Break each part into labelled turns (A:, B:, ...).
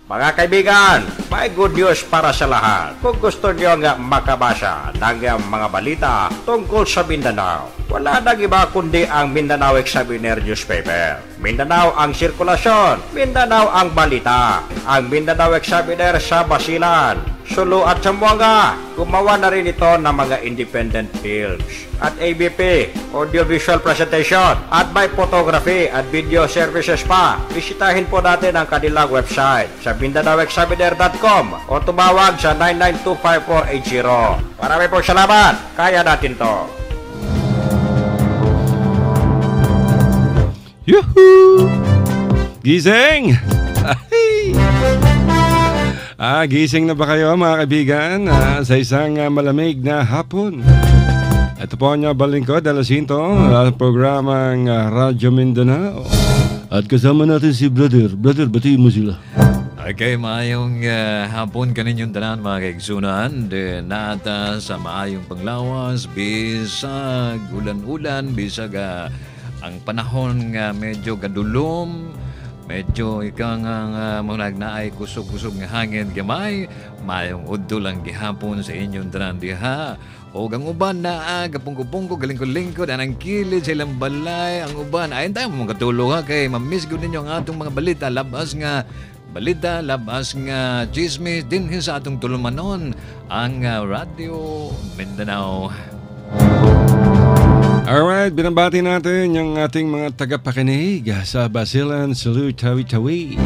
A: Mga kaibigan, may good news para sa lahat. Kung gusto nyo nga makabasa ng mga balita tungkol sa Mindanao, wala nang iba kundi ang Mindanao Examiner newspaper. Mindanao ang sirkulasyon, Mindanao ang balita. Ang Mindanao Examiner sa Basilan, Sulu at Zamboanga. Gumawa na rin ito ng mga independent films at ABP, audiovisual presentation, at may photography at video services pa. Bisitahin po natin ang kanilang website sa MindanaoExaminer.com o tumawag sa 9925480. Marami pong salamat. Kaya natin to.
B: Yuhuu! Gising! Gising na ba kayo mga kaibigan sa isang malamig na hapon? Ito po ang balingkod, Alasinto, programang Radyo Mindanao. At kasama natin si Brother. Brother, batiin mo sila.
C: Okay, maayong hapon kaninyong tanan mga kaigsunan. Nata sa maayong panglawas, bisag ulan-ulan, bisag ang panahon nga medyo gadulom. Medyo ikang munag na ay kusog-kusog nga hangin gamay. Mayong udto lang gihapon sa inyong tanan diha. O ang uban na gapungko-pungko, galingko-lingkod, anang kilid sa ilang balay. Ang uban, ayon tayo mong katulong kay mamiss ko ninyo ang atong mga balita. Labas nga balita, labas nga chismis din sa atong tulumanon. Ang Radio Mindanao.
B: Alright, binabati natin yung ating mga tagapakinig sa Basilan, Sulu, Tawi-Tawi.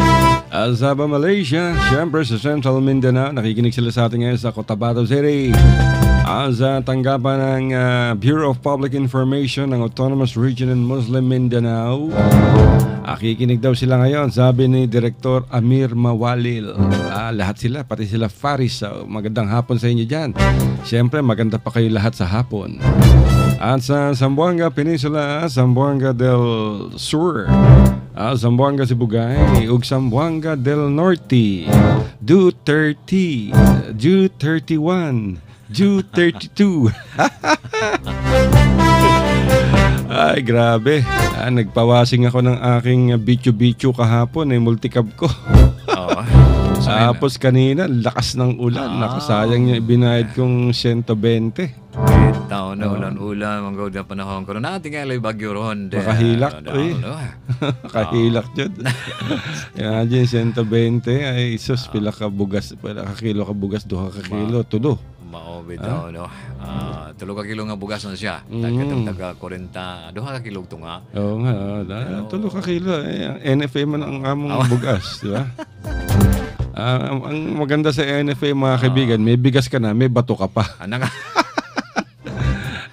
B: Sa Malaysia, syempre sa Central Mindanao, nakikinig sila sa atin ngayon sa Cotabato City. Sa tanggapan ng Bureau of Public Information ng Autonomous Region and Muslim Mindanao. Nakikinig daw sila ngayon, sabi ni Direktor Amir Mawalil. Lahat sila, pati sila Faris. Magandang hapon sa inyo dyan. Syempre, maganda pa kayo lahat sa hapon. At sa Zamboanga Peninsula, Zamboanga del Sur, Zamboanga Sibugay, ug Zamboanga del Norte, Du-30, Ju-31, Ju-32. Ay, grabe. Nagpawasing ako ng aking bicho-bicho kahapon, multicab ko. Tapos kanina, lakas ng ulan. Nakasayang niya ibinayad kong 120.
C: Taon na ulan-ulan, mga na panahon ko. Natin nga lang bagyo ron.
B: Makahilak. Makahilak dyan. Imagine, 120. Ay, isos, pila ka bugas. Pila ka kilo ka bugas, 2 ka kilo. Tulo.
C: Maobit daw, no? 3 ka kilo nga bugas na siya. Taga 40, 2 ka kilo ito nga.
B: Oo nga. 3 ka kilo. NFA man ang among bugas, di ba? Ang maganda sa NFA, mga kaibigan, may bigas ka na, may bato ka pa.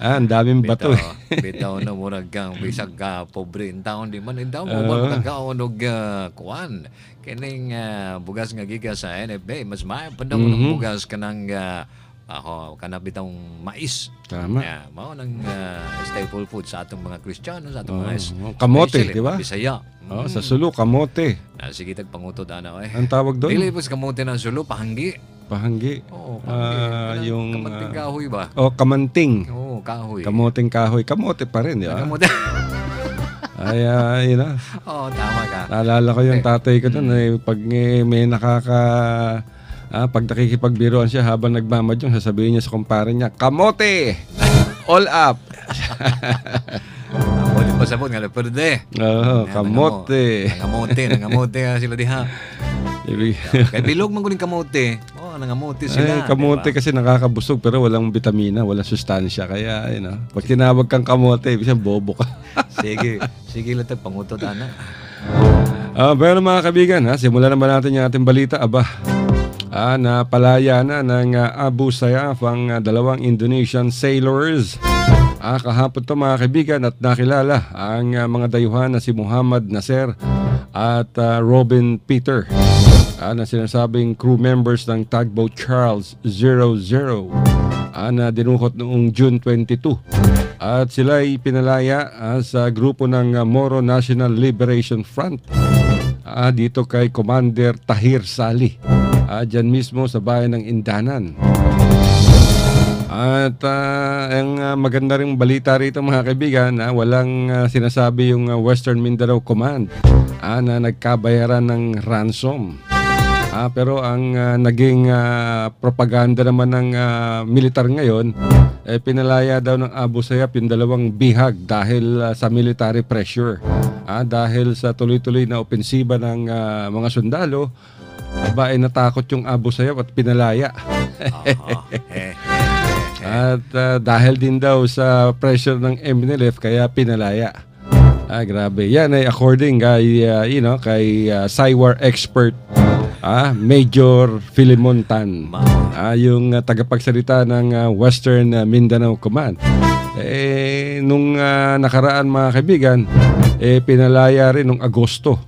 B: Ang daming bato
C: Bitaw na murag kang bisag ka pobre in taon di man in taon mo ba kagkaonog kuan kining bugas nga giga sa NFA mas maayo pa daw ng bugas kanang kanang bitang mais.
B: Tama.
C: Mao nang staple food sa atong mga Kristiyano, sa atong mga
B: kamote, di ba?
C: Bisaya.
B: Sa Sulu, kamote.
C: Sige, tagpangutod ana
B: Ang tawag doon?
C: Dili po sa kamote ng Sulu, pahanggi.
B: Pahanggi.
C: Oo, pahanggi.
B: Yung
C: kamanting kahoy ba?
B: Kamanting.
C: Oo, kahoy.
B: Kamoting kahoy. Kamote pa rin, di ba?
C: Kamote.
B: Ay, yun na.
C: Oo, tama ka.
B: Naalala ko yung tatay ko doon. Pag may pag nakikipagbiroan siya habang nagmamadyong, sasabihin niya sa kumpare niya, kamote! All up!
C: Kamote pa sabon, nga perde.
B: Oo, kamote.
C: Nangamote sila diha. Kaya bilog man kuning kamote. Nangamote sila.
B: Kamote diba? Kasi nakakabusog pero walang vitamina, walang sustansya. Kaya, pag tinawag kang kamote, ibig sabihin bobo ka.
C: Sige lang pangutod, ana.
B: Pero mga kaibigan, simulan naman natin yung ating balita. Napalaya na ng Abu Sayyaf ang 2 Indonesian sailors. Kahapon to mga kaibigan at nakilala ang mga dayuhan na si Muhammad Nasser at Robin Peter na sinasabing crew members ng tugboat Charles 00 na dinukot noong June 22. At sila ay pinalaya sa grupo ng Moro National Liberation Front dito kay Commander Tahir Sali. Dyan mismo sa bayan ng Indanan. At ang maganda ring balita rito mga kaibigan, walang sinasabi yung Western Mindanao Command na nagkabayaran ng ransom Pero ang naging propaganda naman ng militar ngayon, pinalaya daw ng Abu Sayyaf yung dalawang bihag dahil sa military pressure. Dahil sa tuloy-tuloy na opensiba ng mga sundalo, natakot yung Abu Sayyaf at pinalaya. At dahil din daw sa pressure ng MNLF, kaya pinalaya. Grabe. Yan ay according kay, kay Cywar expert, Major Philemon Tan, yung tagapagsalita ng Western Mindanao Command. Nung nakaraan mga kaibigan, pinalaya rin nung Agosto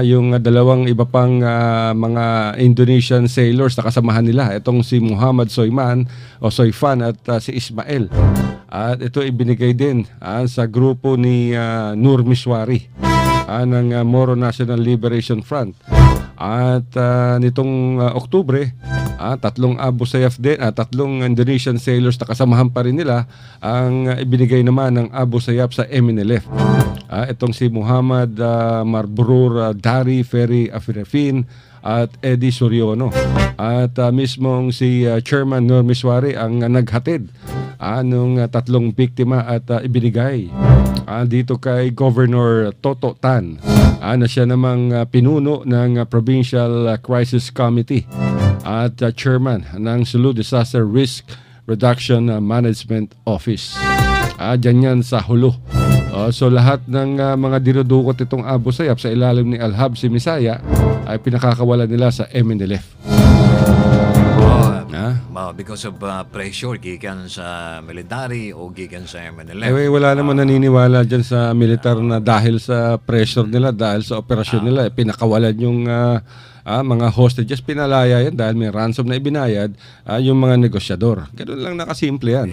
B: yung dalawang iba pang mga Indonesian sailors na kasamahan nila. Itong si Muhammad Soyman o Soyfan at si Ismael. At ito ibinigay din sa grupo ni Nur Miswari ng Moro National Liberation Front. At nitong Oktubre, tatlong Abu Sayyaf din, tatlong Indonesian sailors na kasamahan pa rin nila ang ibinigay naman ng Abu Sayyaf sa MNLF. Itong si Muhammad Marbrur Dari Ferry Afirafin at Eddie Suryono. At mismong si Chairman Nur Miswari ang naghatid nung tatlong biktima at ibinigay dito kay Governor Toto Tan, na siya namang pinuno ng Provincial Crisis Committee at chairman ng Sulu Disaster Risk Reduction Management Office. Diyan yan sa Hulu. So lahat ng mga dinudukot itong Abu Sayyaf sa ilalim ni Al-Habs si Misaya ay pinakakawalan nila sa MNLF.
C: Because of pressure gikan sa military o gikan sa MNLF.
B: Wala naman naniniwala dyan sa militar na dahil sa pressure nila, dahil sa operasyon nila, pinakawalan yung mga hostages, pinalaya yan dahil may ransom na ibinayad yung mga negosyador. Ganun lang nakasimple yan.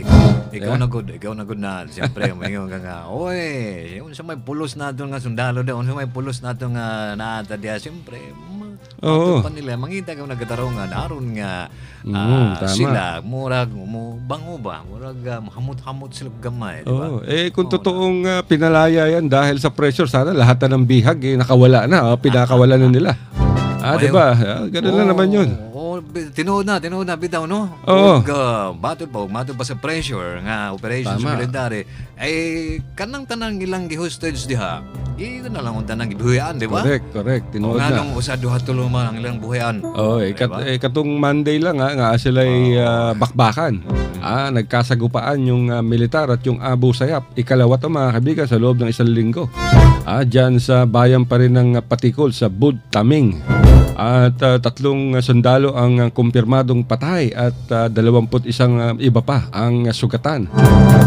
C: Ikaw na good na. Siyempre, mayroon ka nga, yung sa may pulos na ito nga sundalo doon, sa may pulos na ito nga naatadya, siyempre, pa nila, mangita ka nagkatarungan, aron nga sila, murag, bango ba? Murag, hamot-hamot sila gamay, di ba?
B: Kung totoong pinalaya yan dahil sa pressure, sana lahat na ng bihag nakawala na, pinakawala na nila. Di ba? Ganun lang naman yun.
C: Tinuod na, bitaw, no? Batod pa sa pressure nga operation sa military. Kanang tanang ilang gi-hostage diha. Ito na lang ang tanang gibuhayan, di ba?
B: Correct. Tinuod na.
C: Nganong usad duha tulo man ang ilang buhayan.
B: Katong Monday lang nga sila bakbakan. Nagkasagupaan yung militar at yung Abu Sayyaf. Ikalawa to mga kaibigan sa loob ng isang linggo. Diyan sa bayan pa rin ng Patikol sa Bud Taming. At tatlong sundalo ang kumpirmadong patay at 21 iba pa ang sugatan.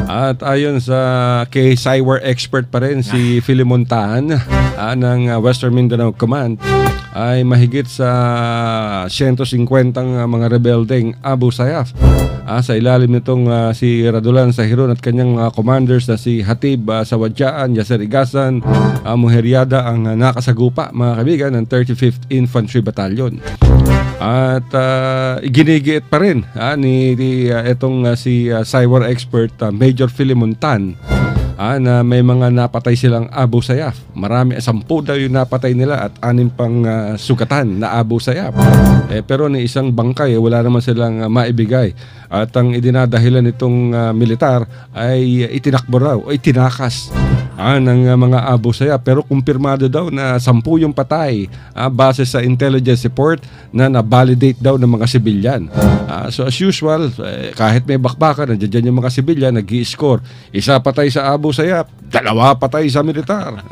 B: At ayon sa kay Cywar expert pa rin si Philemon Tan ng Western Mindanao Command, ay mahigit sa 150 mga rebeldeng Abu Sayyaf sa ilalim nitong si Radulan Sahiron at kanyang commanders na si Hatib Sawadyaan, Yasser Igasan, Muheriada ang nakasagupa mga kaibigan ng 35th Infantry Battalion. At ginigiit pa rin itong si Cywar expert Major Philemon Tan na may mga napatay silang Abu Sayyaf. Marami, 10 daw yung napatay nila at 6 pang sugatan na Abu Sayyaf. Pero ni isang bangkay, wala naman silang maibigay. At ang idinadahilan nitong militar ay itinakbo raw o itinakas ng mga Abu Sayyaf. Pero kumpirmado daw na 10 yung patay base sa intelligence report na na-validate daw ng mga sibilyan. So as usual, kahit may bakbakan, nandiyan yung mga sibilyan, nag-i-score. Isa patay sa Abu Sayyaf, 2 patay sa militar.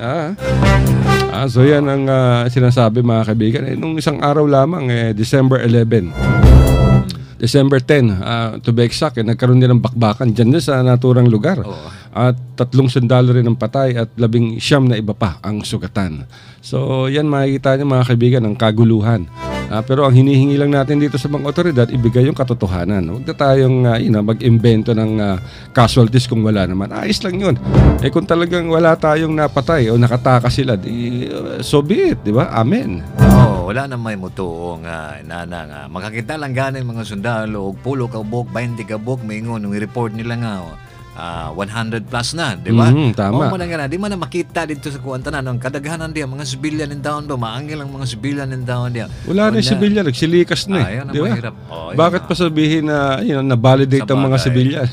B: So yan ang sinasabi mga kaibigan. Nung isang araw lamang, December 10, to be exact, nagkaroon din ng bakbakan dyan sa naturang lugar. At 3 sundalo rin ang patay at 19 na iba pa ang sugatan. So yan makikita niyo mga kaibigan ang kaguluhan. Pero ang hinihingi lang natin dito sa mga otoridad, ibigay yung katotohanan. Huwag na tayong mag-imbento ng casualties kung wala naman. Ayos lang yun. Kung talagang wala tayong napatay o nakatakas sila, so be it, di ba? Amen.
C: Wala na may muto nga nga makakita lang ganin mga sundalo og pulo ka buk 20 ka buk maingon ng report nila nga 100 plus na, di ba?
B: Tama.
C: Mao man nga na, di man na makita dito sa kuwantanan ang kadaghanan diya mga civilian in town ba, maangil ang mga civilian in town diya.
B: Wala na yung civilian, nagsilikas na
C: Ayun ang
B: di ba?
C: mahirap.
B: Bakit pa sabihin na na-validate ang mga
C: Sabagay.
B: civilian?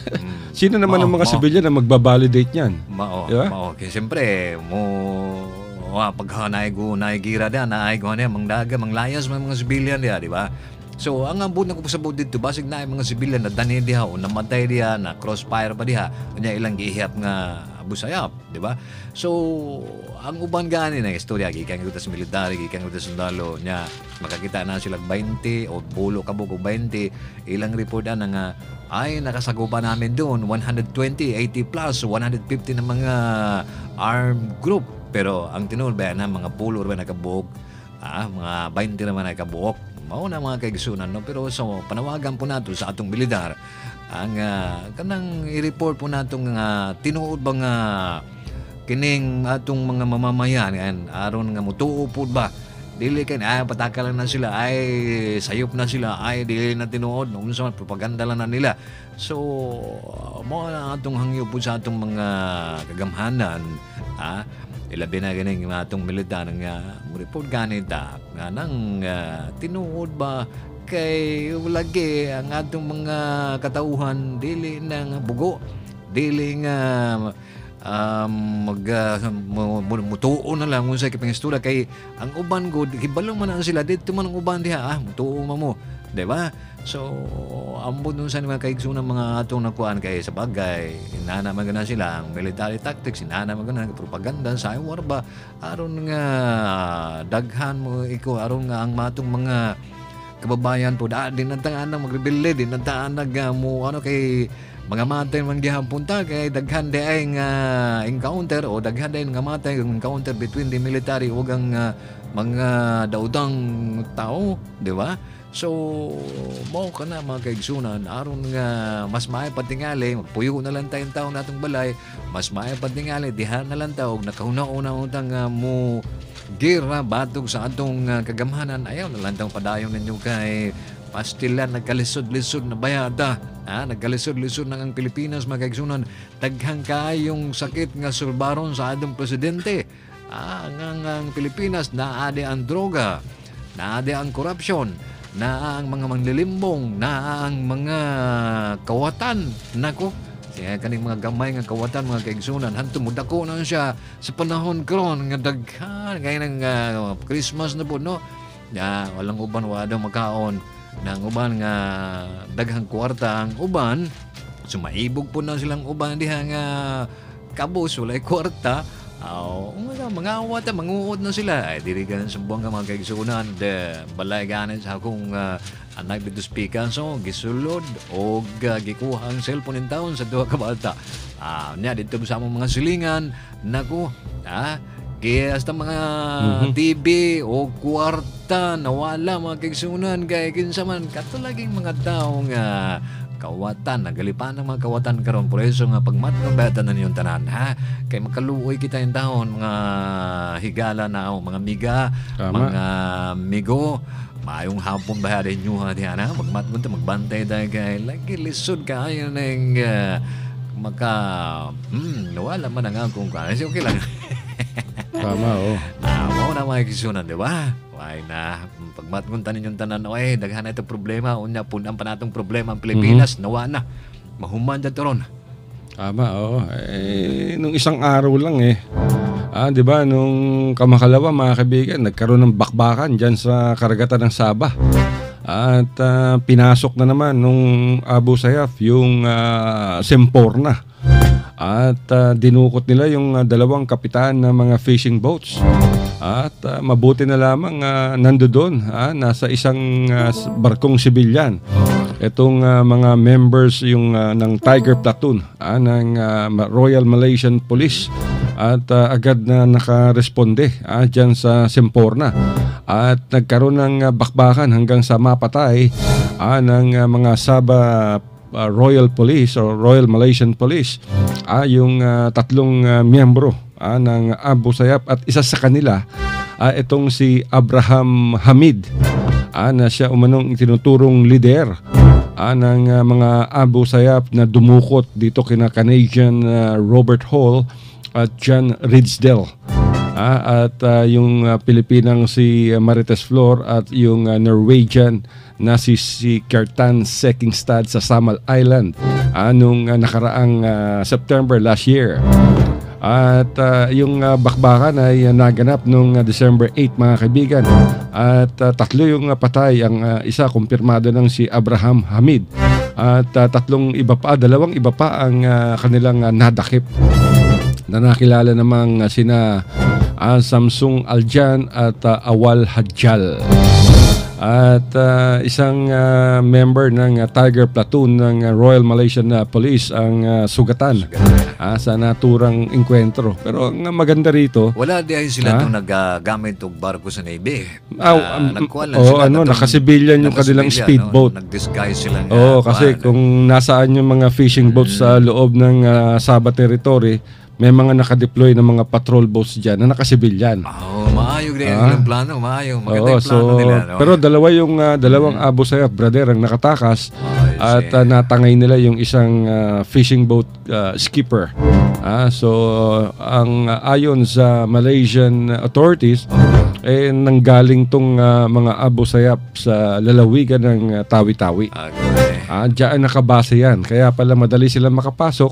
B: Sino naman ang mga civilian na magbabalidate niyan? Diba?
C: Okay, siyempre, pag naigira diyan, naaigo na manglayas mga civilian diya, di ba? So, ang ambot na kupasabot dito, basig na mga civilian na dani diha o namatay diha, na crossfire pa diha, kanya ilang gihiyap nga Abu Sayyaf, di ba? So, ang uban gani na istorya, gikan kita sa military, gikan kita sa sundalo, niya, makakita na sila 20 o bulo kabog o 20, ilang report na nga, ay nakasagupa namin doon, 120, 80 plus, 150 na mga armed group. Pero ang tinuod ba na mga pulo ba nakabuok, mga 20 naman nakabuok, mao na mga kaigsunan, no? Pero so panawagan po nato sa atong milidar ang kanang i-report po natong tinuod ba nga kining atong mga mamamayan aron nga mutuo po ba dili kay patakalan na sila, ay sayop na sila, ay dili na tinuod unsa man propaganda lang na nila. So mao na atong hangyo po sa atong mga kagamhanan, ilabi na ganing atong militar nga report ganita nga nang tinuod ba kay lagi ang atong mga katauhan dili nang bugo, dili nga mutuo na lang unsa kay pangistura kay ang uban god hibalo man ang sila dito man ang uban diha mutuo mo, di ba? So ambot nun sa mga kaigsunan mga atong nakuan kay sa bagay inana magana sila ang military tactics, inana magana propaganda sa war ba aron nga daghan mo iko aron nga ang matong mga kababayan po din nataan na magrebelde din nataan mo kay mga matay man gihang punta kay daghan di ay nga encounter o daghan di nga matay encounter between the military ug ang mga daudang tao, di ba? So mao kana mga kaigsunan aron nga mas maayo patingali magpuyo na lang tayong taon natong balay, mas maayo patingali diha na lang taog nakahuna-una utang mo gear batog sa atong kagamhanan, ayaw na lang tayong padayon ninyo kay pastilan nagkalisod-lisod na bayada, nagkalisod-lisod na ang Pilipinas mga kaigsunan, daghang kaayong sakit nga sulbaron sa atong presidente. Ang Pilipinas naade ang droga, naade ang korupsyon, na ang mga manglilimbong, na ang mga kawatan, nako, kaya kaning mga gamay nga kawatan mga kaigsunan, hanto mudako na siya sa panahon karon nga daghan kay nang Christmas na po, no? Walang uban wala makaon nang uban nga daghang kwarta ang uban, sumaibog po na silang uban diha nga kabus walay kwarta. Mga awat manguod na sila ay diri ganan sumbong nga mga kaigsunan balay ganan sa akong anak dito speaker, so gisulod o gikuha ang cellphone in town sa duha ka bata nya dito sa among mga silingan nako kaya hasta mga TV o kwarta nawala mga kaigsunan kay kinsa man katulaging mga tao nga kawatan, nagalipan ng mga kawatan karon por eso nga pagmatong bayatan na niyong tanan kay makaluoy kita yung taon mga higala na mga miga. Tama. Mga migo maayong hapon baharin nyo diyan magmatong magbantay dahil kay lagi lisod kaayo ng nawala man ang akong kasi okay lang.
B: Tama,
C: mao na mga kisunan, di ba? Ay na, pagmatnguntan ninyong tanan, daghan na itong problema, unya punang pa natong problema ang Pilipinas, nawa na. Mahuman dyan ron.
B: Tama, nung isang araw lang di ba, nung kamakalawa mga kaibigan, nagkaroon ng bakbakan dyan sa karagatan ng Sabah. At pinasok na naman nung Abu Sayyaf yung Semporna. At dinukot nila yung dalawang kapitan ng mga fishing boats. At mabuti na lamang nandoon, nasa isang barkong sibilyan. Itong mga members yung ng Tiger Platoon ng Royal Malaysian Police. At agad na nakaresponde dyan sa Semporna. At nagkaroon ng bakbakan hanggang sa mapatay ng mga Sabah Royal Police or Royal Malaysian Police yung tatlong miyembro ng Abu Sayyaf at isa sa kanila itong si Abraham Hamid na siya umanong tinuturong lider ng mga Abu Sayyaf na dumukot dito kina Canadian Robert Hall at John Ridsdale. At yung Pilipinang si Marites Flor at yung Norwegian na si Kjartan Sekingstad sa Samal Island nung nakaraang September last year. At yung bakbakan ay naganap noong December 8 mga kaibigan. At tatlo yung patay, ang isa kumpirmado ng si Abraham Hamid. At dalawang iba pa ang kanilang nadakip na nakilala namang sina Samsung Aljan at Awal Hadjal. At isang member ng Tiger Platoon ng Royal Malaysian Police ang sugatan sa naturang enkwentro. Pero ang maganda rito,
C: wala di ay sila itong naggamit og barko sa Navy. Nagkuhan lang sila.
B: Nakasibilyan yung kanilang speedboat.
C: Nag-disguise sila.
B: Kasi kung nasaan yung mga fishing boats sa loob ng Sabah territory, may mga nakadeploy na mga patrol boats dyan na nakasibilyan.
C: Maayog din yung plano. Maayog. Maganda yung plano nila. No?
B: Pero dalawang Abu Sayyaf, brother, ang nakatakas at natangay nila yung isang fishing boat skipper. Ang ayon sa Malaysian authorities, nanggaling tong mga Abu Sayyaf sa lalawigan ng Tawi-Tawi. Diyan nakabase yan. Kaya pala madali silang makapasok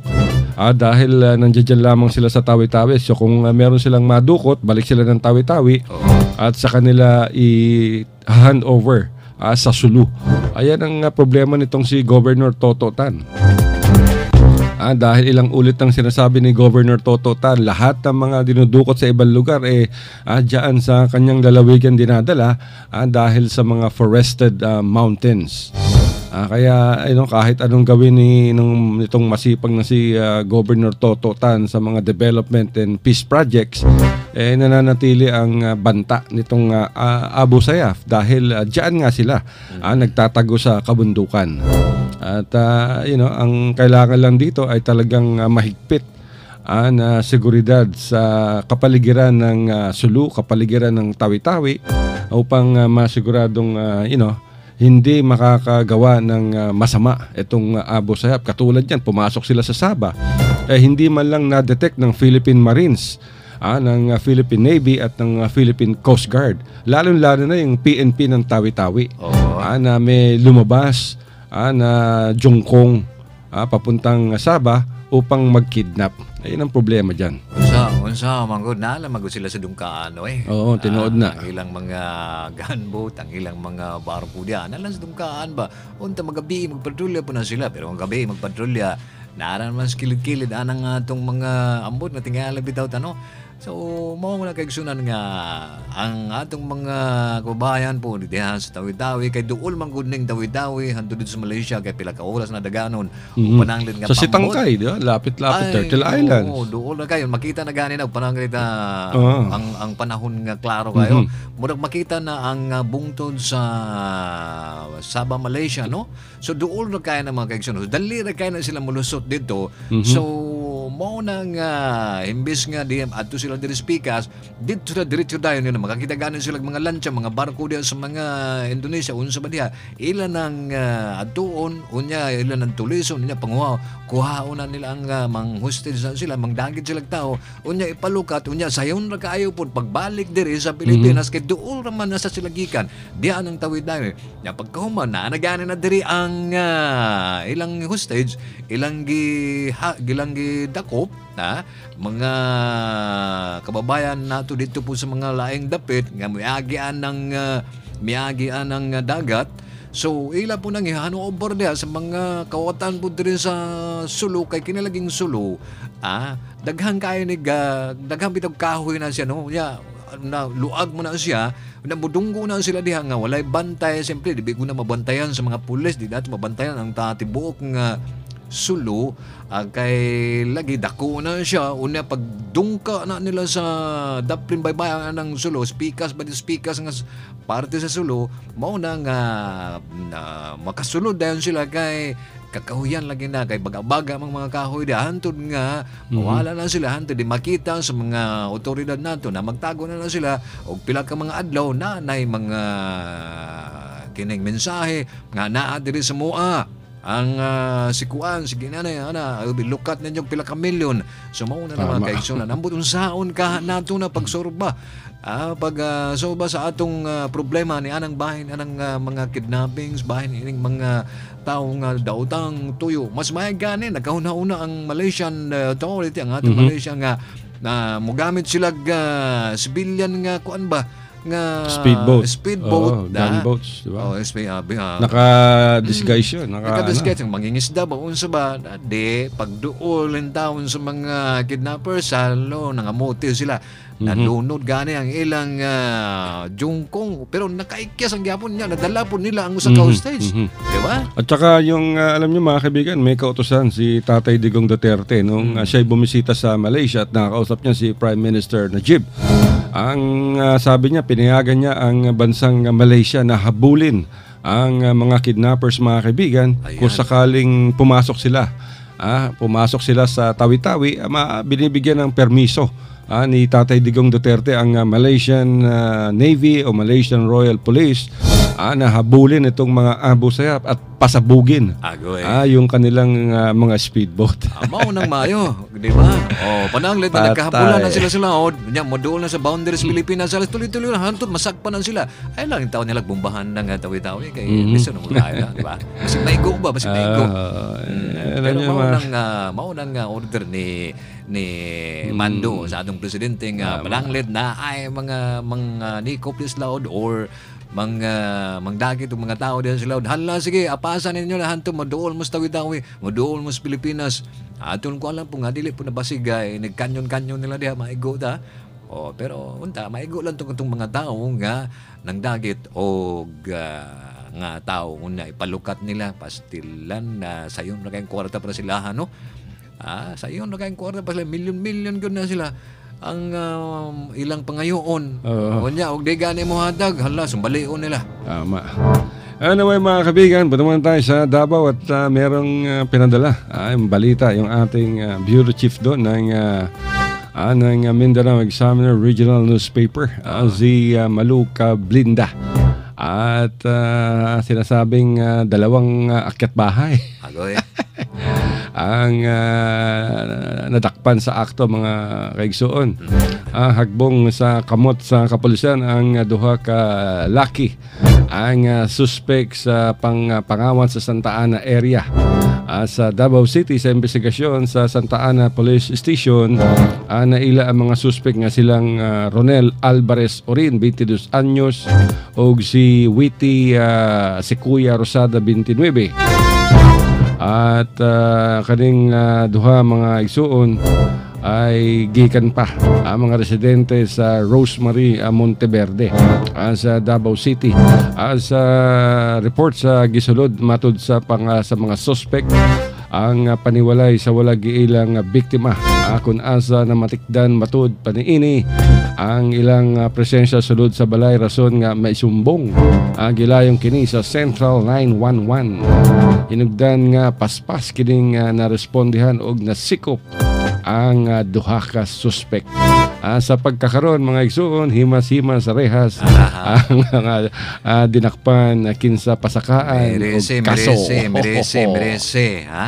B: dahil nandiyan lamang sila sa Tawi-Tawi. So kung meron silang madukot, balik sila ng Tawi-Tawi at sa kanila i-hand over sa Sulu. Ayan ang problema nitong si Governor Toto Tan. Dahil ilang ulit ang sinasabi ni Governor Toto Tan, lahat ng mga dinudukot sa ibang lugar diyan sa kanyang lalawigan dinadala dahil sa mga forested mountains. Kaya kahit anong gawin nitong masipag na si Governor Toto Tan sa mga development and peace projects, nananatili ang banta nitong Abu Sayyaf dahil diyan nga sila nagtatago sa kabundukan. At ang kailangan lang dito ay talagang mahigpit na seguridad sa kapaligiran ng Sulu, kapaligiran ng Tawi-Tawi upang masiguradong hindi makakagawa ng masama itong Abu Sayyaf. Katulad yan, pumasok sila sa Sabah. Hindi man lang na-detect ng Philippine Marines, ng Philippine Navy at ng Philippine Coast Guard. Lalo-lalo na yung PNP ng Tawi-Tawi na may lumabas na jungkong papuntang Sabah upang mag-kidnap. Ayun ang problema dyan.
C: Unsa manggod na alam magud sila sa dungkaan
B: Oo, tinuod na.
C: Ang ilang mga gunboat, ang ilang mga barko diyan, alam sa dungkaan ba? Unta magabi magpatrolya po na sila, pero ang gabi magpatrolya, naran man kilid-kilid anang atong mga ambot na tingala bitaw tano. So, mao na kay sunan nga ang atong mga kababayan po diha sa Tawi-Tawi kay duol man gud ning Tawi-Tawi hantud sa Malaysia kay pila ka oras na daganon pananglin nga
B: sa Sitangkay, lapit-lapit Turtle Islands.
C: Duol na kayo makita na gani na pananglin ang panahon nga klaro kayo. Murag makita na ang bungtod sa Sabah, Malaysia, no? So duol na kaya na mga kaigsunan. Dali na kaya na sila mulusot dito. So mao nang imbis nga di adto sila diri Pikas, dito na diretso dayon yun. Makakita ganin sila mga lancha, mga barko diyan sa mga Indonesia, unsa ba diha? Ilan ang adtuon, unya ilan ang tulison, unya panguha, kuhaon na nila ang mang hostage sila, mangdagit sila tao, unya ipalukat, unya sayon ra kaayo pod pagbalik diri sa Pilipinas kay duol ra man na sa sila gikan. Diha ang Tawi-Tawi. Ya pagkahuman na nagani na diri ang ilang hostage, ilang gidakop na mga kababayan nato dito po sa mga laing dapit nga miagian ng dagat. So ila po nang ihanover diha sa mga kawatan po diri sa Sulu kay kinalaging Sulu daghang kayo daghang bitog kahoy na siya no na luag mo na siya nabudunggo na sila diha nga walay bantay. Siyempre di ko na mabantayan sa mga pulis, di nato mabantayan ang tibuok nga Sulu kay lagi dako na siya unya pagdungka na nila sa daplin baybayan ng Sulu speakers nga parte sa Sulu mao na nga makasulod dayon sila kay kakahuyan lagi na kay baga-baga mga kahoy da hantod nga mawala na sila hantod di makita sa mga otoridad nato na magtago na sila og pila ka mga adlaw na nay mga kining mensahe nga naa diri sa mua ang sikuan sige na lukat ninyong pila ka milyon so mao na naman kay so nambot unsaon ka nato na pagsorba pag-solba sa atong problema ni anang bahin anang mga kidnappings bahin ining mga taong daotang tuyo mas mayag gani nagkauna-una ang Malaysian authority ang atong Malaysia nga na mogamit sila civilian nga kuan ba nga speedboat
B: gunboats diba
C: naka-disguise
B: yun
C: naka-disguise ang mangingisda ba unsa ba di pagduol in town sa mga kidnappers salo nangamote sila nalunod gani ang ilang jungkong pero nakaikyas ang gyapon niya nadala po nila ang usa ka hostage di ba
B: at saka yung alam niyo mga kaibigan may kautusan si Tatay Digong Duterte nung siya'y bumisita sa Malaysia at nakakausap niya si Prime Minister Najib. Ang sabi niya, pinayagan niya ang bansang Malaysia na habulin ang mga kidnappers mga kaibigan. Ayan. Kung sakaling pumasok sila sa Tawi-Tawi, binibigyan ng permiso ni Tatay Digong Duterte ang Malaysian Navy o Malaysian Royal Police na habulin itong mga Abu Sayyaf at pasabugin yung kanilang mga speedboat.
C: Mao nang mayo, di ba? Pananglit na nagkahabulan na sila moduol na sa boundaries Pilipinas sila tuloy-tuloy na hantod masakpan na sila. Ay lang taon nila bombahan ng Tawi-Tawi kay liso na mga di ba? Basig maigo ba? Basig maigo. Pero mao nang order ni Mando sa atong presidente nga pananglit na ay mga nikopis laod or mangdagit ang mga tao diyan sa laod. Hala sige apasan ninyo lahat to moduol mo sa Tawi-Tawi moduol mo sa Pilipinas aton ko alam po nga dili po nabasigay nagkanyon nila diha maigo ta pero unta maigo lang tong mga tao nga nangdagit og nga tao una ipalukat nila pastilan na sayon na kayong kwarta para sila no sayon na kayong kwarta para sila milyon gud na sila ang ilang pangayoon. Kunya og di gani mo hadag hala sumbalion nila.
B: Tama. Anyway mga kaibigan, patuman tayo sa Davao at merong pinadala yung balita yung ating bureau chief doon ng Mindanao Examiner Regional Newspaper si Maluka Blinda. At sinasabing dalawang akyat bahay ang nadakpan sa akto mga kaigsuon. Hagbong sa kamot sa kapulisan ang duha ka laki ang suspect sa pangawan sa Santa Ana area. Sa Davao City sa investigasyon sa Santa Ana Police Station naila ang mga suspect nga silang Ronel Alvarez Orin 22 anyos og si Witty Sequoia Rosada 29. At kaning duha mga igsuon ay gikan pa ang mga residente sa Rosemary Monteverde sa Davao City. Sa report sa gisulod matud sa mga suspect ang paniwalay sa wala giilang biktima kung asa na matikdan matud paniini ang ilang presensya sulod sa balay rason nga maisumbong gilayong kini sa Central 911. Hinugdan nga paspas kining narespondihan og nasikop ang duha ka suspect. Sa pagkakaroon mga igsuon himas-himas sa rehas ang dinakpan kinsa pasakaan og kaso.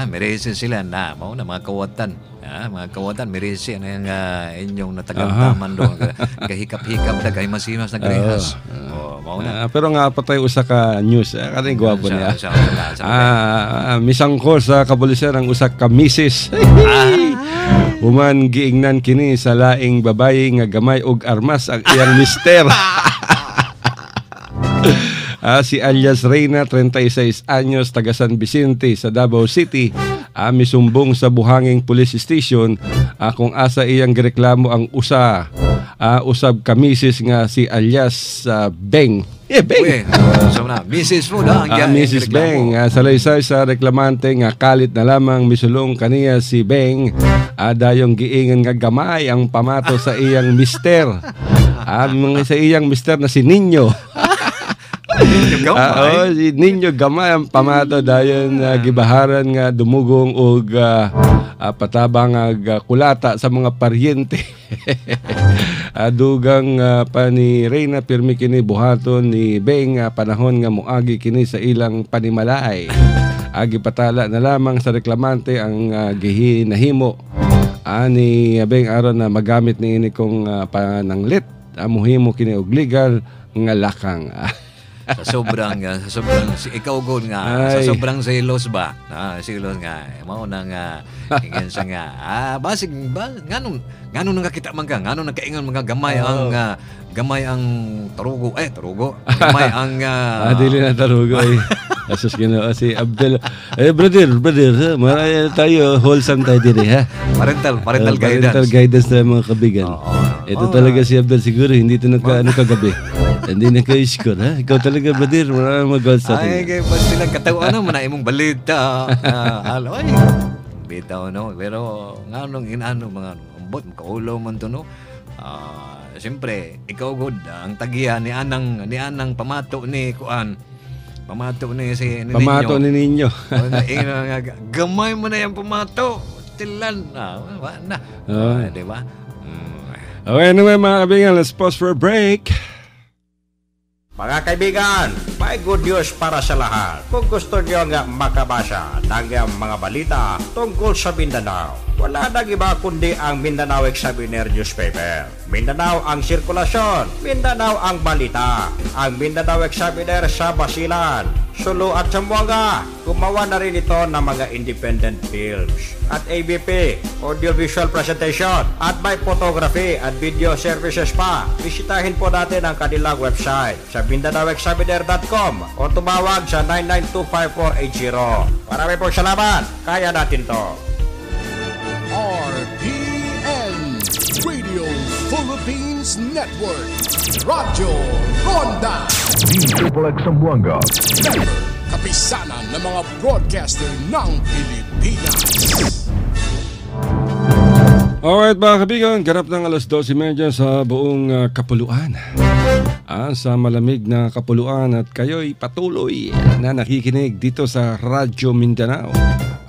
C: Merese sila na mao na mga kawatan. Mga kawatan merese na yung inyong natagamdaman doon kahikap-hikap na himas-himas na rehas.
B: Pero nga patay usa ka news kaning gwapo niya. Misangko sa kabulisan ang usa ka misis. Human giingnan kini sa laing babaye nga gamay og armas ang iyang mister. Si alias Reyna, 36 anyos, taga San Vicente sa Davao City, misumbong sa Buhanging Police Station kung asa iyang gireklamo ang usab ka misis nga si alias Beng. Beng.
C: Mrs. mo na
B: Mrs. Beng. Salaysay sa reklamante nga kalit na lamang misulong kaniya si Beng. Dayong giingan nga gamay ang pamato sa iyang mister. Sa iyang mister na si Ninyo. Si Ninyo gamay ang pamato dayon gibaharan nga dumugong og patabang kulata sa mga paryente. Dugang pa ni Reyna pirmi kini buhaton ni Beng panahon nga moagi kini sa ilang panimalay. Gipatala na lamang sa reklamante ang gihinahimo ani abeng aron na magamit ni ini kong pananglit amuhimo kini og legal nga lakang.
C: Sa sobrang ikaw gud nga sa sobrang selos ba selos nga mao na nga ingin sa nga basig ba nganong nga kita man ka nganong nagkaingon mga gamay ang tarugo gamay ang
B: dili na tarugo asus Ginoo si Abdel brother maraya tayo wholesome tayo dire ha
C: parental
B: parental guidance na mga kabigan. Ito talaga si Abdel siguro hindi ito kagabi. Hindi na kayo score, ha? Ikaw talaga, brother. Maraming mag-goals sa atin.
C: Ay, kaya pa silang katawan na, manay mong balita. Ay, bitaw, no? Pero, nga nung inano, mga umbot, makaulaw man to, no? Siyempre, ikaw, good, ang tagiya ni Anang pamato ni Kuan. Pamato ni si Ninyo.
B: Pamato ni Ninyo.
C: Gamay mo na yung pamato. Tilan. Di ba?
B: Okay, anyway, mga kabigan, let's pause for a break.
A: Mga kaibigan, may good news para sa lahat. Kung gusto nyo nga makabasa ng mga balita tungkol sa Mindanao, wala nang iba kundi ang Mindanao Examiner newspaper. Mindanao ang sirkulasyon, Mindanao ang balita. Ang Mindanao Examiner sa Basilan, Sulu at Zamboanga. Gumawa na rin ito ng mga independent films at ABP, audiovisual presentation, at may photography at video services pa. Bisitahin po natin ang kanilang website sa MindanaoExaminer.com o tumawag sa 9925480. Marami pong salamat. Kaya natin to.
D: RPN Radio Philippines Network. Radyo Ronda.
E: Triple X Zamboanga.
D: Kapisanan ng mga broadcaster ng Pilipinas.
B: Alright mga kabigan, ganap ng alas 12:30 sa buong kapuluan. Sa malamig na kapuluan at kayo'y patuloy na nakikinig dito sa Radyo Mindanao.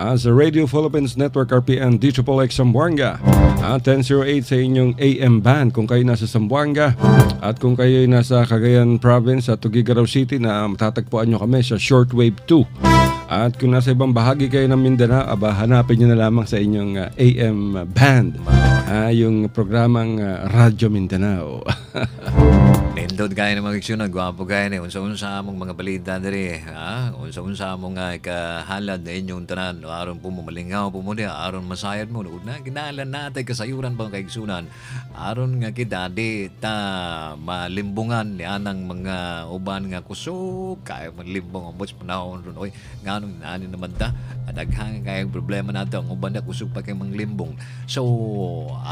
B: Sa Radio Philippines Network RPN D-Triple-X Zamboanga. 1008 sa inyong AM band kung kayo nasa Zamboanga. At kung kayo'y nasa Cagayan Province at Tuguegarao City na matatagpuan nyo kami sa Shortwave 2. At kung nasa ibang bahagi kayo ng Mindanao, hanapin nyo na lamang sa inyong AM band. Yung programang Radyo Mindanao.
C: Nindot kaya na mag-aksyon, gwapo kaya na. Unsa-unsa among mga balita diri. Unsa-unsa among kahalad na inyong tanan. Aron po mamalingaw po mo niya. Aron masayad mo. Na ginalan natin kasayuran pang kaigsunan. Aron nga kita di ta malimbungan ni anang mga uban nga kusog. Kaya malimbong ang bots panahon ron. Oy, nganong nani naman ta. Daghang kaya problema nato ang uban na kusog pa kay manglimbong. So,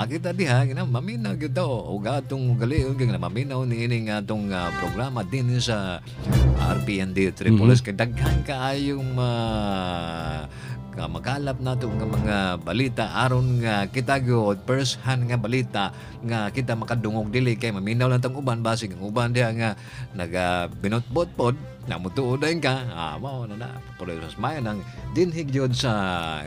C: kita di ha, maminaw gyud o gatong galion kay maminaw ni ining atong programa din sa RPND Tripolis kay daghan kaayong makalap nato nga mga balita aron nga kita gyud first hand nga balita nga kita makadungog dili kay maminaw lang tang uban basig ang uban diha nga binotbot pod namutuodan ka mao na problema sa nang dinhig gyud sa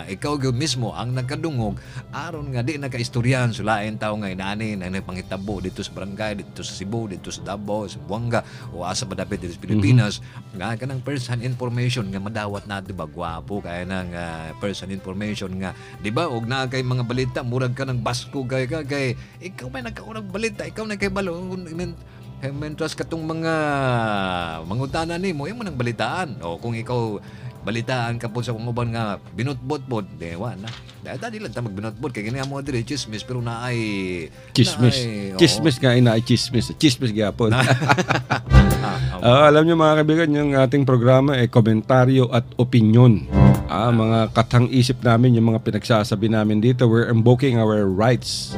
C: ikaw gyud mismo ang nagkadungog aron nga di nakaistoryahan sulain tawo nga inani na pangitabo dito sa barangay dito sa Cebu dito sa Davao sa Buanga o asa pa dapit dito sa Pilipinas nga kanang first hand information nga madawat nato ba gwapo kaya nang first hand information nga di ba og na kay mga balita murag ka ng basko kay ikaw may nagkaurag balita ikaw na kay balo mentras katong mga mangutana nimo imo nang balitaan o kung ikaw balitaan ka po sa kung uban nga binutbot-bot dewa na dahil lang ta magbinutbot kay gini amo diri chismis pero naay
B: chismis nga ina chismis gyapon. Alam niyo mga kaibigan yung ating programa komentaryo at opinyon. Mga katang isip namin yung mga pinagsasabi namin dito, we're invoking our rights.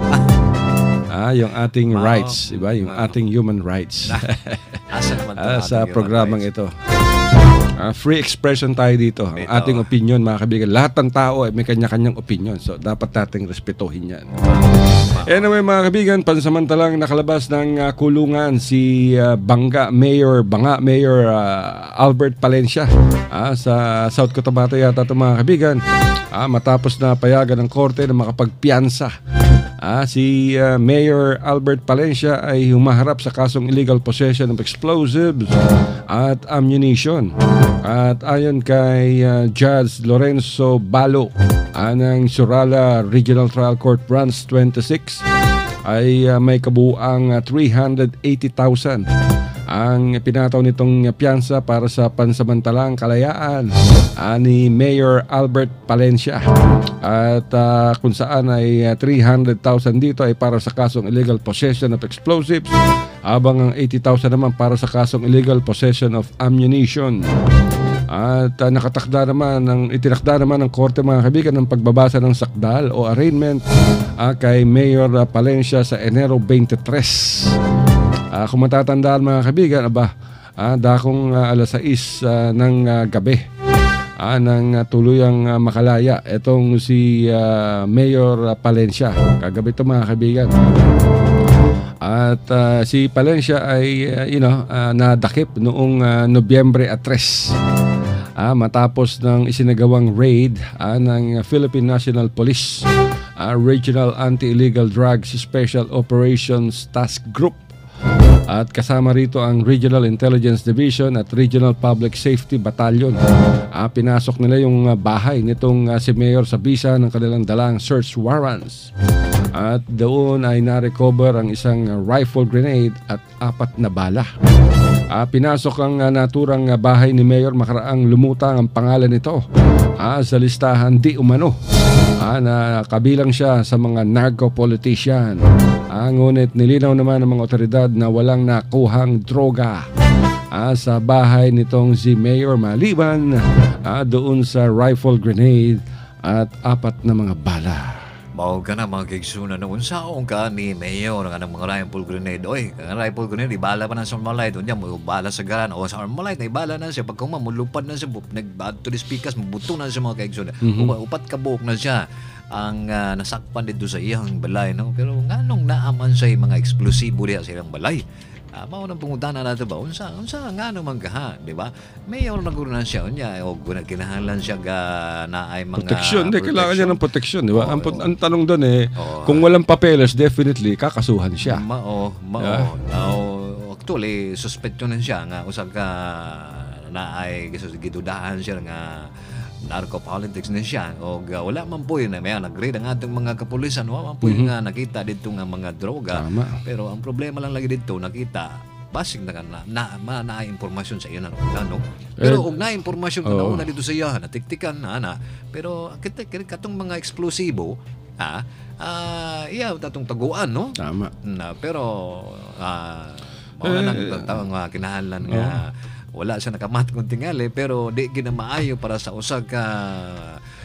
B: Yung ating rights, diba? Yung ating human rights. Sa programang ito. Free expression tayo dito. Ang ating opinion, mga kaibigan. Lahat ng tao ay may kanya-kanyang opinion. So, dapat nating respetuhin yan. Anyway, mga kaibigan, pansamantalang nakalabas ng kulungan si Banga Mayor Albert Palencia sa South Cotabato yata ito, mga kaibigan. Matapos na payagan ng korte na makapagpiyansa Si Mayor Albert Palencia ay humaharap sa kasong illegal possession of explosives at ammunition. At ayon kay Judge Lorenzo Balo ng Surala Regional Trial Court Branch 26 ay may kabuuang 380,000 ang pinataw nitong piyansa para sa pansamantalang kalayaan ni Mayor Albert Palencia. At kung saan ay 300,000 dito ay para sa kasong illegal possession of explosives, habang ang 80,000 naman para sa kasong illegal possession of ammunition. At itinakda naman ng korte, mga kaibigan, ng pagbabasa ng sakdal o arraignment kay Mayor Palencia sa Enero 23. Kung matatandaan, mga kaibigan, dakong alas 6 ng gabi nang tuluyang makalaya itong si Mayor Palencia. Kagabi ito, mga kaibigan. At si Palencia ay nadakip noong Nobyembre 3 matapos ng isinagawang raid ng Philippine National Police Regional Anti-Illegal Drugs Special Operations Task Group. At kasama rito ang Regional Intelligence Division at Regional Public Safety Battalion. Pinasok nila yung bahay nitong si Mayor sa bisa ng kanilang dalang search warrants. At doon ay na-recover ang isang rifle grenade at 4 na bala. Pinasok ang naturang bahay ni Mayor makaraang lumutang ang pangalan nito sa listahan di umano na kabilang siya sa mga narco-politician. Ngunit nilinaw naman ng mga otoridad na walang nakuhang droga sa bahay nitong si Mayor, maliban doon sa rifle grenade at 4 na mga bala.
C: Mao ka na mga kaigsunan noon saong ka ni Mayor nga ng mga rifle grenade. Oy, ang rifle grenade ibala pa na sa Armalite. Unya mo bala sa garan o sa Armalite na ibala na siya pag kumamulupad na siya nagbato di speakers mabuto na siya mga kaigsunan. Upat ka buok na siya ang nasakpan dito sa iyang balay, no? Pero nganong naaman sa mga eksplosibo diha sa iyang balay? Mao nang pangutana nato ba unsa ngano man ka, di ba? Mayor na guro na siya unya o kinahanglan siya ga naay mga
B: proteksyon. Kailangan niya ng proteksyon, di ba? Ang tanong doon kung walang papeles, definitely kakasuhan siya. Actually suspectyonan siya nga usag ka naay gidudahan siya nga narco-politics na siya o wala man po yun may nag-raid ang atong mga kapulisan wala man po yun nga nakita dito nga mga droga. Tama. Pero ang problema lang lagi dito nakita basig na impormasyon sa iyo na no? Pero og na impormasyon na dito sa iya natiktikan na pero katong mga eksplosibo tatong taguan, no? Tama. Pero tawag nga kinahanglan nga wala siya nakamat kung tingali pero di ginamaayo para sa usag ka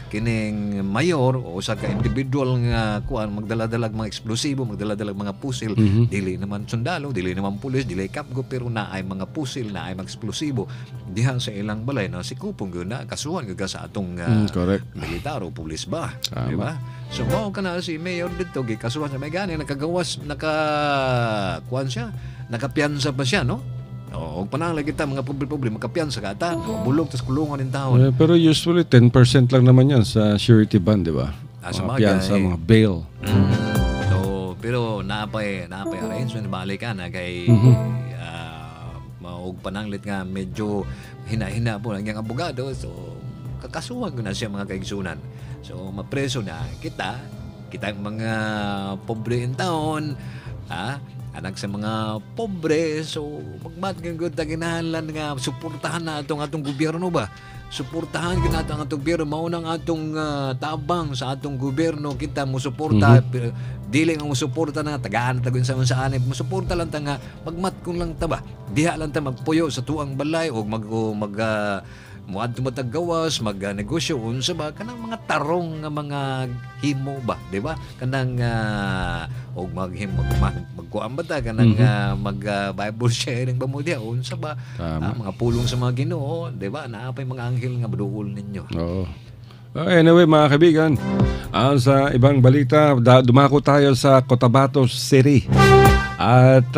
B: kining mayor o usag ka individual nga kuan magdala-dalag mga eksplosibo, magdala-dalag mga pusil, dili naman sundalo, dili naman pulis, dili kapgo pero naay mga pusil, naay mga eksplosibo diha sa ilang balay na si kupong gyud na kasuhan gyud sa atong militar o pulis ba, di ba? So mao kana si mayor dito gikasuhan sa may gani nakagawas kuan siya, nakapiyansa pa siya, no? O panangla kita mga pobre-pobre makapiyansa ka ata bulog tas kulungan ng taon. Pero usually 10% lang naman yan sa surety bond, di ba? Mga piyansa, mga bail.
C: So pero napay arrangement balik ka na kay og pananglit nga medyo hina-hina po lang yung abogado, so kakasuhan ko na siya mga kaigsunan. So mapreso na kita ang mga pobre in town, anak sa mga pobre, so magmatgan gud ta kinahanglan nga suportahan na atong gobyerno ba? Suportahan kita ang atong gobyerno, mao nang atong tabang sa atong gobyerno kita mo suporta. Dili nga mo suporta na tagaan tagon sa anay mo suporta lang ta nga magmatkon lang ta ba? Diha lang ta magpuyo sa tuang balay o muadto matagawas magnegosyo unsa ba kanang mga tarong nga mga himo ba, di ba? Kanang og magkuan ba ta kanang Bible sharing ba mo diha unsa ba? Mga pulong sa mga Ginoo, di ba? Naapay mga anghel nga maduol ninyo. Oo.
B: Anyway, mga kaibigan, sa ibang balita, dumako tayo sa Cotabato City at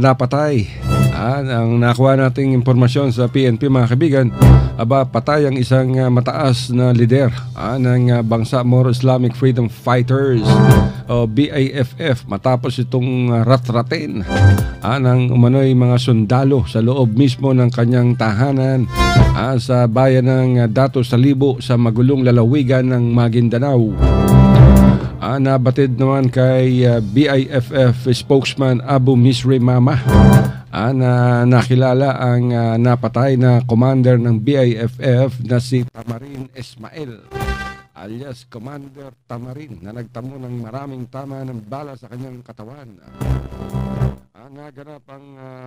B: napatay Ang nakuha nating impormasyon sa PNP mga kaibigan, patay ang isang mataas na lider ng Bangsa Moro Islamic Freedom Fighters o BIFF matapos itong ratratin ng umano'y mga sundalo sa loob mismo ng kanyang tahanan sa bayan ng Dato Salibo sa magulong lalawigan ng Maguindanao. Nabatid naman kay BIFF spokesman Abu Misri Mama na nakilala ang napatay na commander ng BIFF na si Tamarin Ismail alias Commander Tamarin na nagtamo ng maraming tama ng bala sa kanyang katawan. Naganap ang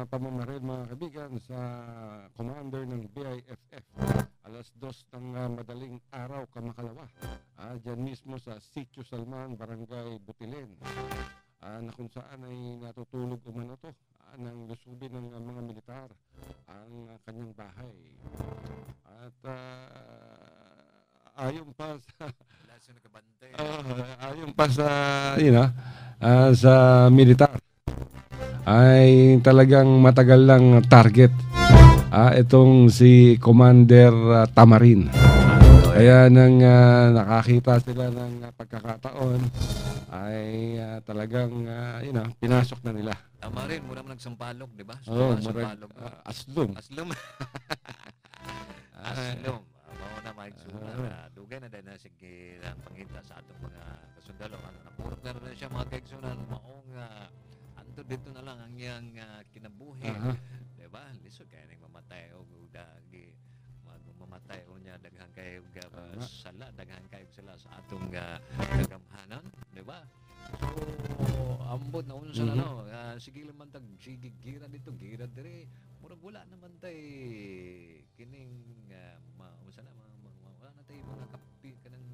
B: pamamaril mga kaibigan sa commander ng BIFF alas 2 ng madaling araw kamakalawa dyan mismo sa Sitio Salman, Barangay Butilen, na kung saan ay natutulog umano to ng lusubin ng mga militar ang kanyang bahay. At ayon pa sa sa militar ay talagang matagal lang target itong si Commander Tamarin. Kaya nang nakakita sila ng pagkakataon ay talagang pinasok na nila.
C: Tamarin, muna mo nagsampalok, di ba?
B: Oo,
C: sampalok.
B: Aslum.
C: Aslum. Mauna maigsunan. Dugay na din na sige ang pangita sa atong mga kasundalo. Napurot na rin siya mga kaigsunan. Maong anto dito na lang ang iyang kinabuhi. Diba? Lisod kaya nang mamatay o dagi. Mamatay o niya daghang kayo sala. Daghang kayo sala sa atong kagamhanan. Diba? So, ambot na unsa na no. Sige naman tag sige gira dito, gira dire. Murag wala naman tay kining unsa na wala na tay mga kapi kanang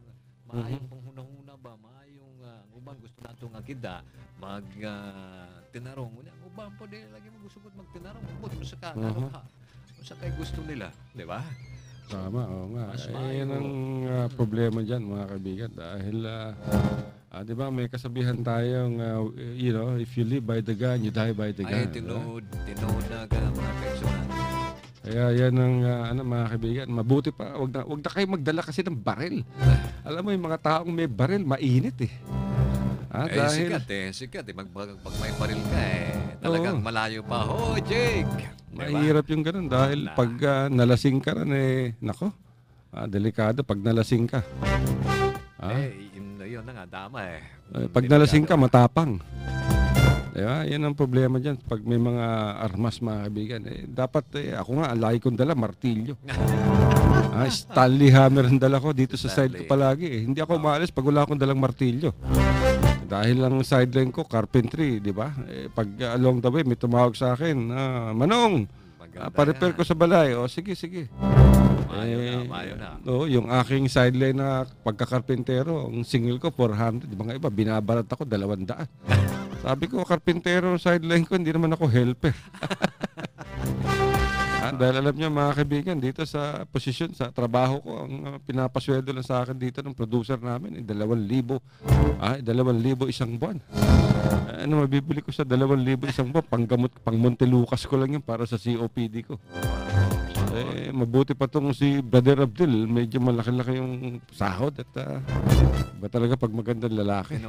C: maayong panghuna-huna ba, maayong uban gusto nato nga kita mag tinarong. Uban po di lagi mo gusto magtinarong. Ubot mo sa kanaro ha. Unsa kay gusto nila, di ba?
B: Tama, oo nga. Yan ang problema dyan mga kaibigan dahil di ba may kasabihan tayong if you live by the gun, you die by the gun.
C: Ay, tinood na ka mga kaibigan.
B: Kaya yan ang mga kaibigan, mabuti pa wag na kayo magdala kasi ng baril. Alam mo yung mga taong may baril mainit eh. Dahil
C: sikat eh. Pag may baril ka talagang malayo pa. Jake!
B: Mahirap yung ganun dahil pag nalasing ka rin nako, delikado pag nalasing ka.
C: Yun na nga, tama
B: pag nalasing ka, matapang. Diba? Yan ang problema dyan. Pag may mga armas mga kaibigan, dapat ako nga, lagi kong dala, martilyo. Stanley hammer ang dala ko dito sa side ko palagi. Hindi ako maalis pag wala akong dalang martilyo. Dahil lang sideline ko, carpentry, di ba? Pag along the way, may tumawag sa akin, Manong, pa-repair ko sa balay. O, sige.
C: Mayo na.
B: Yung aking sideline na pagkakarpentero, ang single ko, 400. Di ba nga iba, binabarat ako, 200. Sabi ko, karpentero sideline ko, hindi naman ako helper. Dahil alam niyo mga kaibigan, dito sa posisyon, sa trabaho ko, ang pinapasweldo lang sa akin dito ng producer namin, 2,000. 2,000 isang buwan. Ano mabibili ko sa 2,000 isang buwan? Panggamot, pang Montelucas ko lang yun para sa COPD ko. Mabuti pa tong si Brother Abdul, medyo malaki-laki yung sahod at ba talaga pag magandang lalaki.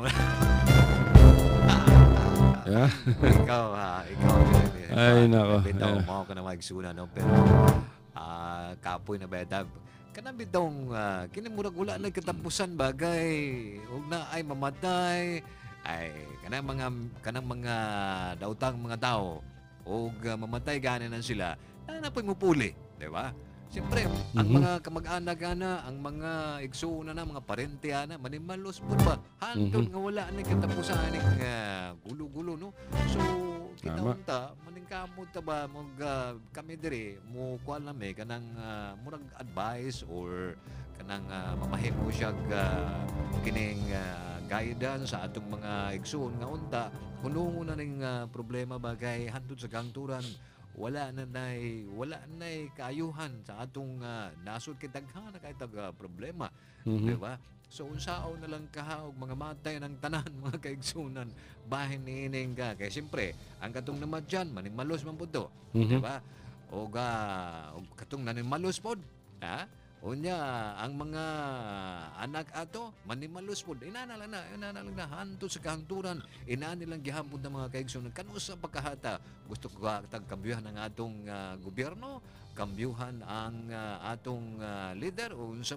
C: Ikaw
B: ay nako.
C: Bitaw mo ka na magsuna no pero kapoy na bedab. Kanang bitong kinamurag wala na katapusan bagay. Ug na ay mamatay ay kanang mga dautang mga tao ug mamatay gana na sila. Napoy mo puli, di ba? Siyempre, ang mga kamag-anak na, ang mga igsuuna na, mga parente na, manimalos po ba? Handol nga wala na katapusan ng gulo-gulo, no? So, kita unta, maningkamot ta ba, kami dire, mo kuha lang kanang murag advice or kanang mamahimo siya kining guidance sa atong mga igsuon nga unta, hunungo na ng problema bagay handod sa gangturan wala na kaayuhan sa atong nasod kay daghan na kay problema, di ba? So unsaon na lang kahaog mga matay ng tanan mga kaigsunan bahin niining ka kay siyempre ang katong namadyan manimalos man pud to, di ba? O katong nanimalos pod, ha? Unya ang mga anak ato manimalos pod inana lang na hanto sa kahangturan inani lang gihapon ng mga kaigsunan kanu sa pagkahata gusto ko tagkambyuhan ang atong gobyerno, kambyuhan ang atong leader o unsa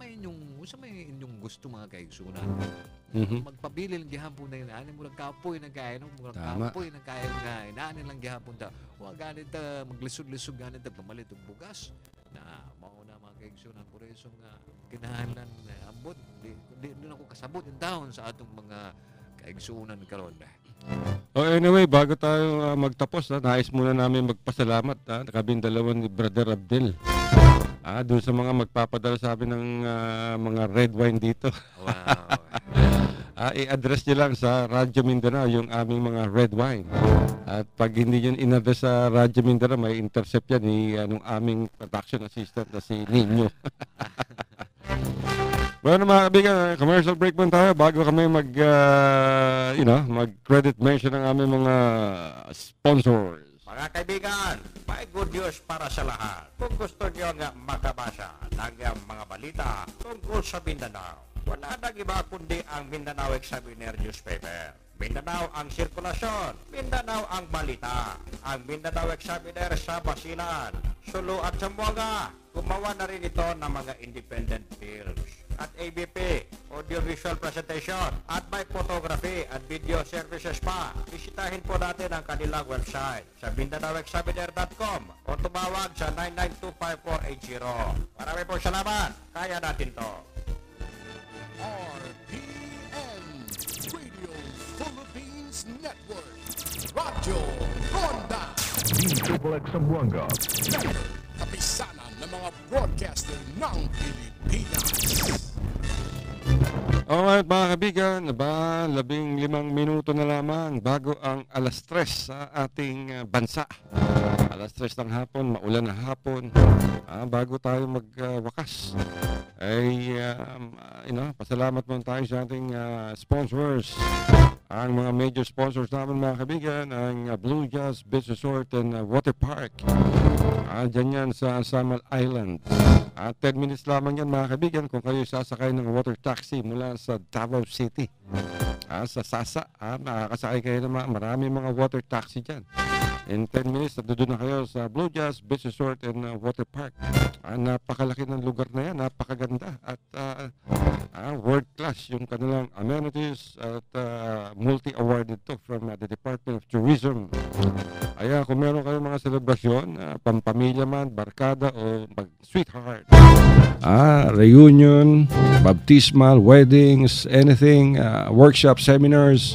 C: may inyong gusto mga kaigsunan. Magpabilin gihapon na inani mo lang kapoy na kaya no mo lang kapoy na kaya nga inani lang gihapon ta wa ganit maglisod-lisod ganit pamalit og bugas na mao na mga kaigsunan por eso nga kinahanglan ambot di ako kasabot in down sa atong mga kaigsunan karon.
B: Anyway, bago tayo magtapos, nais muna namin magpasalamat nakabing dalawan ni Brother Abdel. Doon sa mga magpapadala sa amin ng mga red wine dito.
C: Wow.
B: I-address nyo lang sa Radyo Mindanao yung aming mga red wine. At pag hindi yun in-address sa Radyo Mindanao, may intercept yan ni aming production assistant na si Nino. Bueno mga kaibigan, commercial break muna tayo bago kami mag-credit mention ng aming mga sponsors.
A: Mga kaibigan, may good news para sa lahat. Kung gusto niyo nga makabasa ng mga balita tungkol sa Mindanao, wala nang iba kundi ang Mindanao Examiner newspaper. Mindanao ang sirkulasyon, Mindanao ang balita. Ang Mindanao Examiner sa Basilan, Sulu at Zamboanga. Gumawa na rin ito ng mga independent films at ABP, audiovisual presentation, at may photography at video services pa. Bisitahin po natin ang kanilang website sa MindanaoExaminer.com o tumawag sa 9925480. Marami po salamat. Kaya natin to.
D: RPN Radio Philippines Network. Radyo Ronda.
E: D-Triple-X Zamboanga.
D: Kapisanan ng mga broadcaster ng Pilipinas.
B: Alright mga kaibigan, 15 minuto na lamang bago ang alas 3 sa ating bansa. Alas 3 ng hapon, maulan na hapon. Bago tayo magwakas, pasalamat muna tayo sa ating sponsors. Ang mga major sponsors namin mga kaibigan, ang Blue Jazz Beach Resort and Water Park. Diyan yan sa Samal Island. 10 minutes lamang yan mga kaibigan kung kayo sasakay ng water taxi mula sa Davao City. Sa Sasa, makakasakay kayo ng marami mga water taxi dyan. In 10 minutes, doon na kayo sa Blue Jazz Beach Resort and Water Park. Napakalaki ng lugar na yan, napakaganda at world class yung kanilang amenities at multi-awarded to from the Department of Tourism. Kaya kung meron kayong mga selebrasyon, pampamilya man, barkada o sweetheart, reunion, baptismal, weddings, anything, workshop, seminars,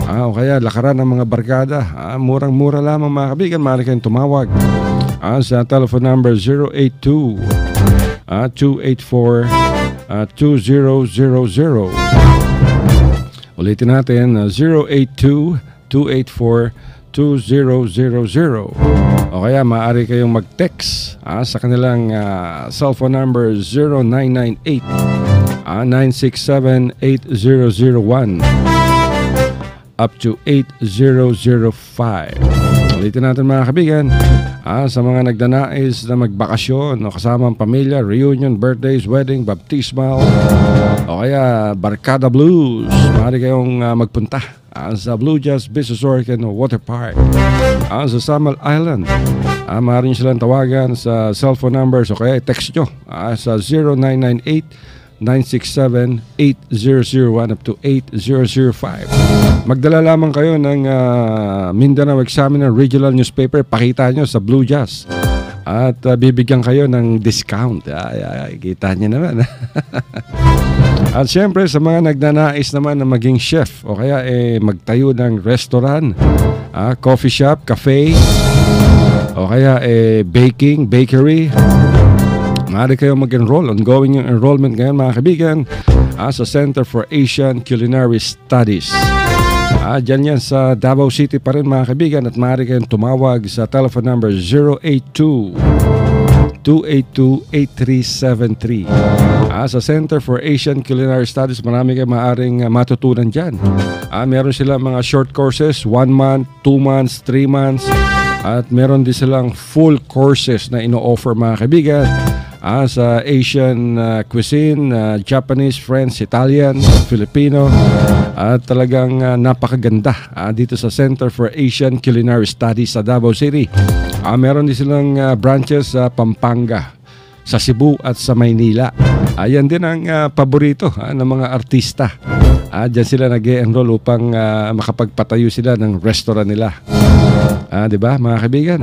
B: o kaya lakaran ng mga barkada, murang-mura lamang mga kaibigan, maaari kayong tumawag sa telephone number 082-284-2000. Ulitin natin, 082-284-2000. O kaya maaari kayong mag-text sa kanilang cellphone number 0998-967-8001 up to 8005. Ulitin natin mga kaibigan, sa mga nagdanais na magbakasyon o kasama ang pamilya, reunion, birthdays, wedding, baptismal o kaya Barkada Blues, maaari kayong magpunta sa Blue Jazz Beach Resort and Water Park sa Samal Island. Maaari nyo silang tawagan sa cellphone numbers o kaya text nyo sa 0998-967-8001 up to 8005. Magdala lamang kayo ng Mindanao Examiner Regional Newspaper, pakita nyo sa Blue Jazz at bibigyan kayo ng discount. Kita nyo naman. At syempre sa mga nagnanais naman na maging chef o kaya magtayo ng restaurant, coffee shop, cafe o kaya baking, bakery, maaari kayong mag-enroll. Ongoing yung enrollment ngayon mga kaibigan sa Center for Asian Culinary Studies. Dyan yan sa Davao City pa rin mga kaibigan, at maaari kayong tumawag sa telephone number 082-282-8373. Sa Center for Asian Culinary Studies, marami kayong maaaring matutunan dyan. Meron silang mga short courses, 1 month, 2 months, 3 months, at meron din silang full courses na ino-offer mga kaibigan sa Asian cuisine, Japanese, French, Italian, Filipino, at talagang napakaganda dito sa Center for Asian Culinary Studies sa Davao City. Meron din silang branches sa Pampanga, sa Cebu at sa Maynila. Ayan din ang paborito ng mga artista. Diyan sila nag-e-enroll upang makapagpatayo sila ng restaurant nila. Diba mga kaibigan?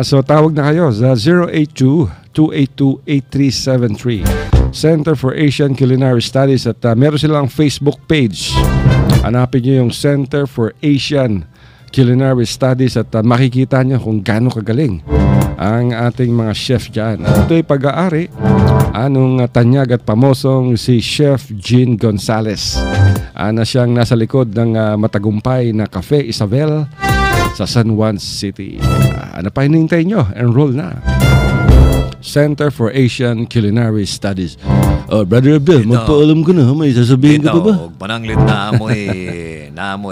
B: So tawag na kayo sa 082-282-8373, Center for Asian Culinary Studies, at meron silang Facebook page. Hanapin nyo yung Center for Asian Culinary Studies at makikita nyo kung gaano kagaling ang ating mga chef dyan. Ito'y pag-aari anong tanyag at pamosong si Chef Jean Gonzalez, na siyang nasa likod ng matagumpay na Cafe Isabel sa San Juan City. Ano pa hinihintay nyo? Enroll na. Center for Asian Culinary Studies. Brother Abdel, magpaalam ko na. May sasabihin ka pa ba?
C: Pananglit na amoy.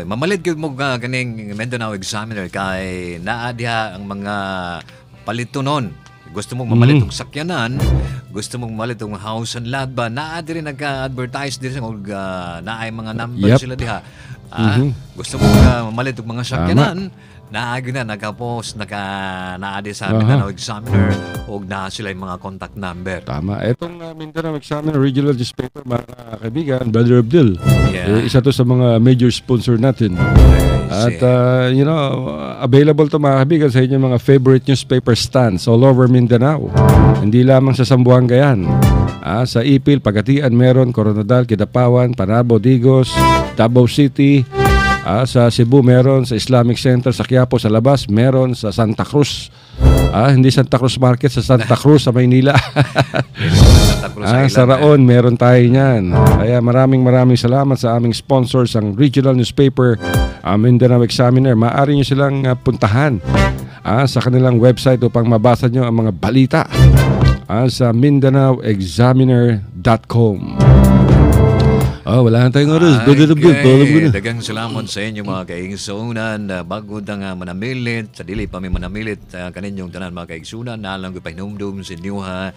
C: Mamalit ko mo ganing Mindanao Examiner kay naadya ang mga palito nun. Gusto mong mamalit ang sakyanan, gusto mong mamalit ang house and lot ba, naadi rin nag-advertise din sa naay mga number sila diha. Gusto mong mamalit ang mga sakyanan, naagi na nagka-post, naadi sa Mindanao Examiner, o na sila yung mga contact number.
B: Tama. Etong Mindanao Examiner Regional Newspaper, mga kaibigan, Brother Abdul, isa to sa mga major sponsor natin. At available to mga kaibigan sa inyong mga favorite newspaper stands all over Mindanao. Hindi lamang sa Zamboanga yan. Sa Ipil, Pagatian meron, Coronadal, Kidapawan, Panabo, Digos, Davao City. Sa Cebu meron, sa Islamic Center, sa Quiapo, sa Labas meron, sa Santa Cruz. Hindi Santa Cruz Market, sa Santa Cruz sa Maynila. Sa Raon meron tayo niyan. Kaya maraming salamat sa aming sponsors, ang regional newspaper Mindanao Examiner. Maaari nyo silang puntahan sa kanilang website upang mabasa nyo ang mga balita sa MindanaoExaminer.com. Wala na tayong oras.
C: Dagang salamat sa inyo mga kaigsunan. Bago na manamilit, sa dili pa may manamilit kaninyong tanan mga kaigsunan, nalang ko pahinumdum sa inyo nga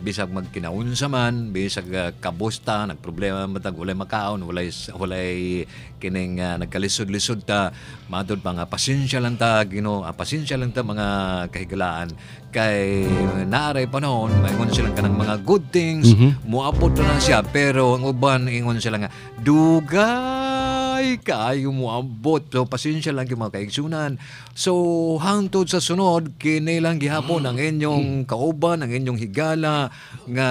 C: bisag magkinaunsa man, bisag kabusta, nagproblema matag walay makaon, walay kining nagkalisod-lisod ta, matod pa nga pasensya lang ta mga kahigalaan. Kay naaray panahon, maingon sila ka ng mga good things, muabot na lang siya, pero ang uban, ingon sila nga, dugay kayo muabot. So, pasensya lang yung mga kaigsunan. So, hangtod sa sunod, kinilang gihapon ang inyong kauban, ang inyong higala, nga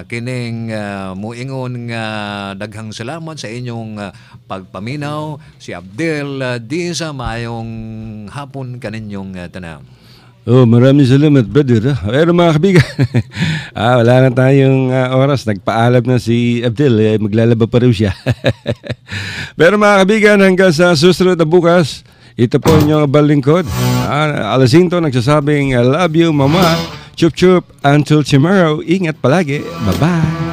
C: kining muingon nga daghang salamat sa inyong pagpaminaw. Si Abdel Diza, maayong hapon kaninyong tanang.
B: Maraming salamat, brother. Pero mga kabigan, wala na tayong oras. Nagpaalam na si Abdel. Maglalaba pa rin siya. Pero mga kabigan, hanggang sa susunod na bukas, ito po inyong balingkod. Alasinto nagsasabing, I love you, mama. Chup chup. Until tomorrow, ingat palagi. Bye-bye.